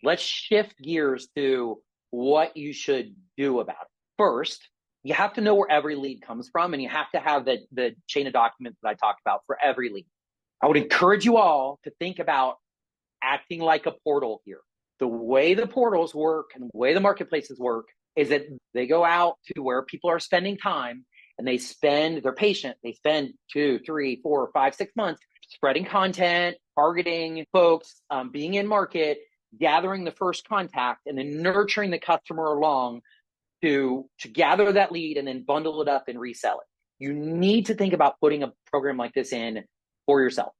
let's shift gears to what you should do about it. First, you have to know where every lead comes from, and you have to have the chain of documents that I talked about for every lead. I would encourage you all to think about acting like a portal here. The way the portals work and the way the marketplaces work is that they go out to where people are spending time, and they're patient. They spend 2, 3, 4, 5, 6 months spreading content, targeting folks, being in market, gathering the first contact, and then nurturing the customer along to gather that lead and then bundle it up and resell it. You need to think about putting a program like this in for yourself.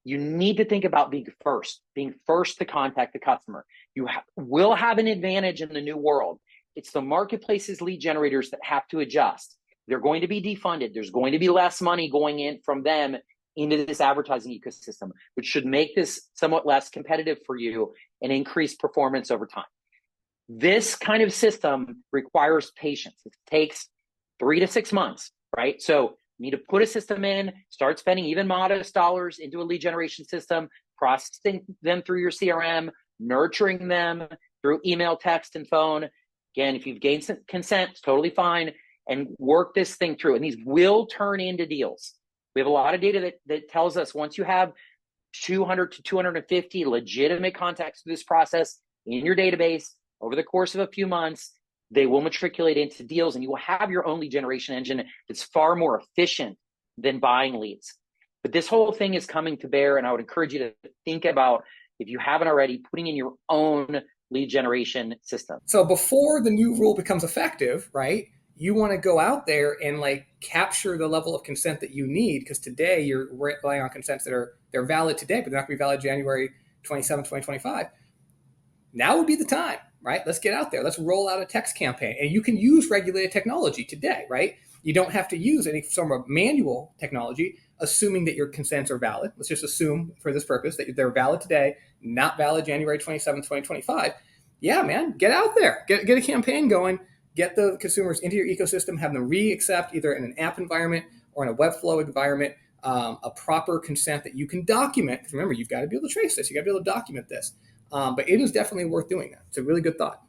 You need to think about being first to contact the customer. You will have an advantage in the new world. It's the marketplace's lead generators that have to adjust. They're going to be defunded. There's going to be less money going in from them into this advertising ecosystem, which should make this somewhat less competitive for you and increase performance over time. This kind of system requires patience. It takes 3 to 6 months, right? So you need to put a system in, start spending even modest dollars into a lead generation system, processing them through your CRM, nurturing them through email, text, and phone. Again, if you've gained consent, it's totally fine, and work this thing through. And these will turn into deals. We have a lot of data that tells us once you have 200 to 250 legitimate contacts through this process in your database over the course of a few months, they will matriculate into deals, and you will have your own lead generation engine that's far more efficient than buying leads. But this whole thing is coming to bear, and I would encourage you to think about, if you haven't already, putting in your own lead generation system. So before the new rule becomes effective, right, you want to go out there and like capture the level of consent that you need, because today you're relying on consents that they're valid today, but they're not going to be valid January 27, 2025. Now would be the time, right? Let's get out there. Let's roll out a text campaign. And you can use regulated technology today, right? You don't have to use any sort of manual technology, assuming that your consents are valid. Let's just assume for this purpose that they're valid today, not valid January 27, 2025. Yeah, man, get out there. Get a campaign going. Get the consumers into your ecosystem, have them re-accept either in an app environment or in a Webflow environment, a proper consent that you can document. Because remember, you've got to be able to trace this. You got to be able to document this. But it is definitely worth doing that. It's a really good thought.